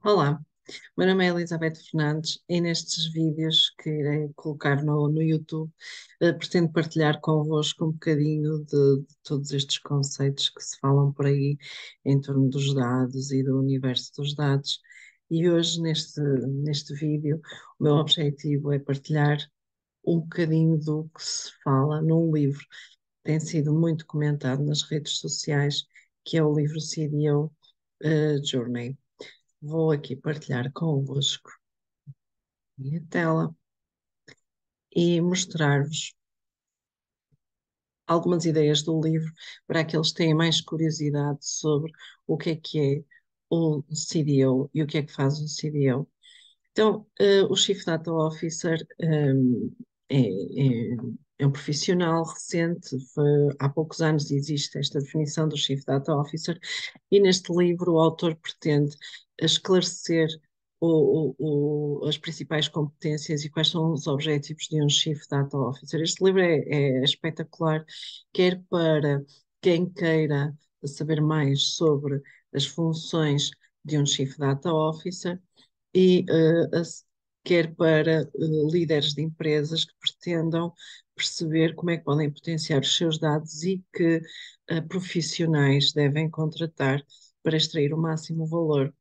Olá, meu nome é Elizabeth Fernandes e nestes vídeos que irei colocar no YouTube, pretendo partilhar convosco um bocadinho de todos estes conceitos que se falam por aí em torno dos dados e do universo dos dados. E hoje, neste vídeo, o meu objetivo é partilhar um bocadinho do que se fala num livro que tem sido muito comentado nas redes sociais, que é o livro CDO Journey. Vou aqui partilhar convosco a minha tela e mostrar-vos algumas ideias do livro para aqueles que têm mais curiosidade sobre o que é o CDO e o que é que faz o CDO. Então, o Chief Data Officer é, é- é um profissional recente, há poucos anos existe esta definição do Chief Data Officer, e neste livro o autor pretende esclarecer as principais competências e quais são os objetivos de um Chief Data Officer. Este livro é espetacular, quer para quem queira saber mais sobre as funções de um Chief Data Officer, e quer para líderes de empresas que pretendam perceber como é que podem potenciar os seus dados e que profissionais devem contratar para extrair o máximo valor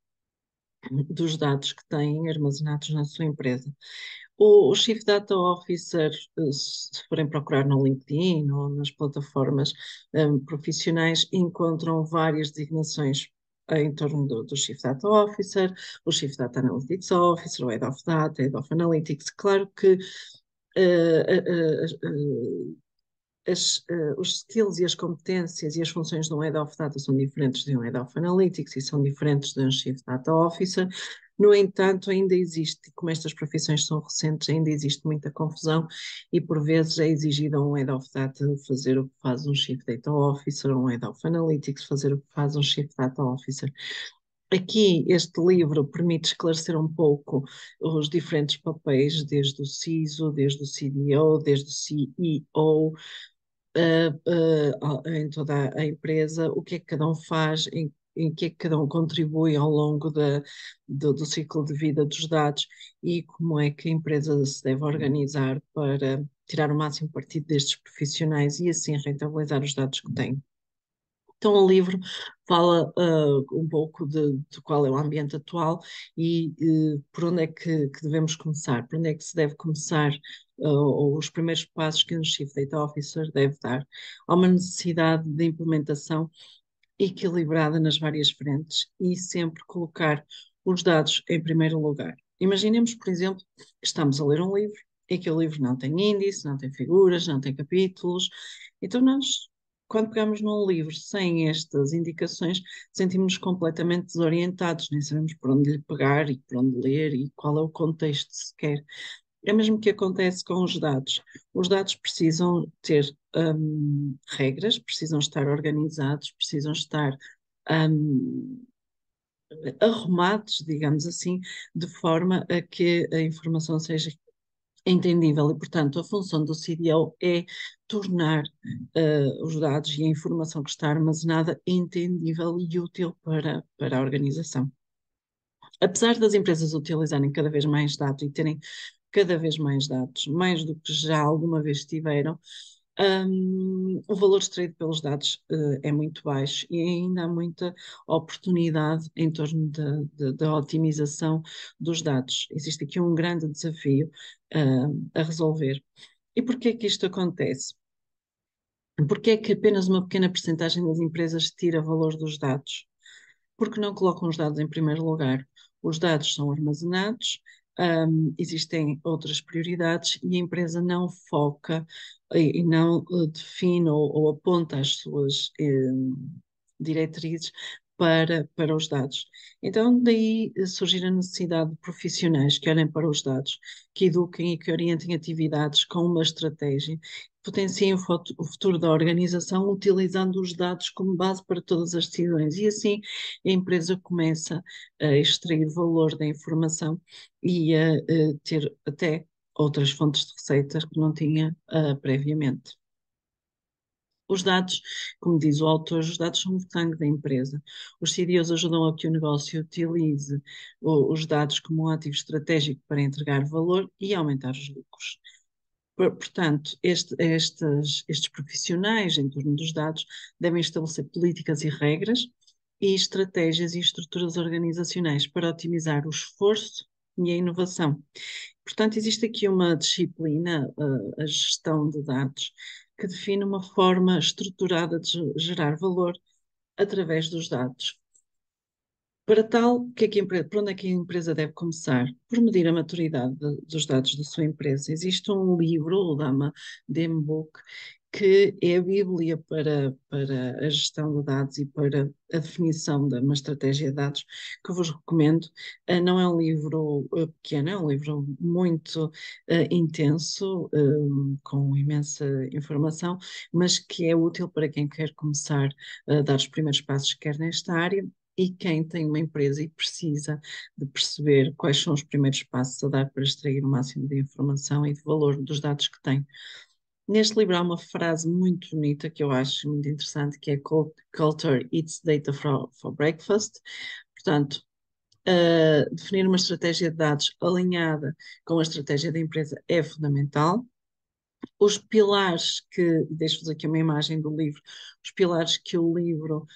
dos dados que têm armazenados na sua empresa. O Chief Data Officer, se forem procurar no LinkedIn ou nas plataformas profissionais, encontram várias designações em torno do Chief Data Officer, o Chief Data Analytics Officer, o Head of Data, Head of Analytics. Claro que eh, eh, os skills e as competências e as funções de um Head of Data são diferentes de um Head of Analytics e são diferentes de um Chief Data Officer. No entanto, ainda existe, como estas profissões são recentes, ainda existe muita confusão e por vezes é exigido a um Head of Data fazer o que faz um Chief Data Officer, ou um Head of Analytics fazer o que faz um Chief Data Officer. Aqui, este livro permite esclarecer um pouco os diferentes papéis, desde o CISO, desde o CDO, desde o CEO, em toda a empresa, o que é que cada um faz, em que é que cada um contribui ao longo do ciclo de vida dos dados e como é que a empresa se deve organizar para tirar o máximo partido destes profissionais e assim rentabilizar os dados que tem. Então, o livro fala um pouco de qual é o ambiente atual e por onde é que devemos começar, por onde é que se deve começar, ou os primeiros passos que um Chief Data Officer deve dar. Há uma necessidade de implementação equilibrada nas várias frentes e sempre colocar os dados em primeiro lugar. Imaginemos, por exemplo, que estamos a ler um livro e que o livro não tem índice, não tem figuras, não tem capítulos. Então, nós, quando pegamos num livro sem estas indicações, sentimos-nos completamente desorientados, nem sabemos por onde lhe pegar e por onde ler e qual é o contexto sequer. É mesmo que acontece com os dados. Os dados precisam ter regras, precisam estar organizados, precisam estar hum, arrumados, digamos assim, de forma a que a informação seja entendível. E, portanto, a função do CDO é tornar os dados e a informação que está armazenada entendível e útil para a organização. Apesar das empresas utilizarem cada vez mais dados e terem cada vez mais dados, mais do que já alguma vez tiveram, o valor extraído pelos dados é muito baixo e ainda há muita oportunidade em torno da otimização dos dados. Existe aqui um grande desafio a resolver. E porquê que isto acontece? Porquê é que apenas uma pequena percentagem das empresas tira valor dos dados? Porque não colocam os dados em primeiro lugar. Os dados são armazenados, existem outras prioridades e a empresa não foca e não define ou aponta as suas diretrizes para os dados. Então, daí surgir a necessidade de profissionais que olhem para os dados, que eduquem e que orientem atividades com uma estratégia, potenciem o futuro da organização utilizando os dados como base para todas as decisões. E assim a empresa começa a extrair valor da informação e a ter até outras fontes de receitas que não tinha previamente. Os dados, como diz o autor, os dados são o sangue da empresa. Os CDOs ajudam a que o negócio utilize os dados como um ativo estratégico para entregar valor e aumentar os lucros. Portanto, estes profissionais em torno dos dados devem estabelecer políticas e regras e estratégias e estruturas organizacionais para otimizar o esforço e a inovação. Portanto, existe aqui uma disciplina, a gestão de dados, que define uma forma estruturada de gerar valor através dos dados. Para tal, por onde é que a empresa deve começar? Por medir a maturidade dos dados da sua empresa. Existe um livro, o Dama Demo Book, que é a Bíblia para a gestão de dados e para a definição de uma estratégia de dados, que eu vos recomendo. Não é um livro pequeno, é um livro muito intenso, com imensa informação, mas que é útil para quem quer começar a dar os primeiros passos, quer nesta área, e quem tem uma empresa e precisa de perceber quais são os primeiros passos a dar para extrair o máximo de informação e de valor dos dados que tem. Neste livro há uma frase muito bonita que eu acho muito interessante, que é Culture eats data for breakfast. Portanto, definir uma estratégia de dados alinhada com a estratégia da empresa é fundamental. Os pilares deixo-vos aqui uma imagem do livro, os pilares que o livro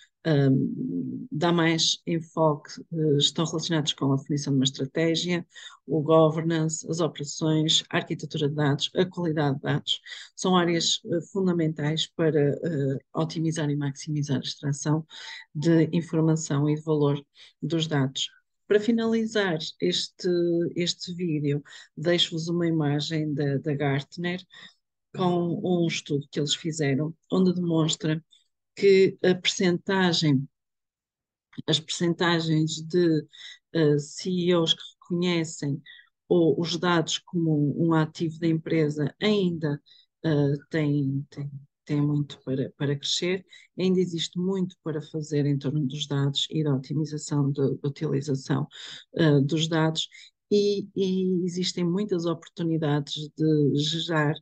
dá mais enfoque, estão relacionados com a definição de uma estratégia, o governance, as operações, a arquitetura de dados, a qualidade de dados. São áreas fundamentais para otimizar e maximizar a extração de informação e de valor dos dados. Para finalizar este vídeo, deixo-vos uma imagem da Gartner, com um estudo que eles fizeram, onde demonstra que as percentagens de CEOs que reconhecem os dados como um ativo da empresa ainda têm muito para crescer, ainda existe muito para fazer em torno dos dados e da otimização da utilização dos dados, e existem muitas oportunidades de gerar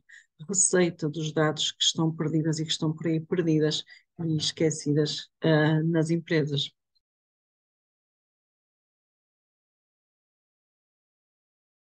receita dos dados que estão perdidas e que estão por aí perdidas e esquecidas nas empresas.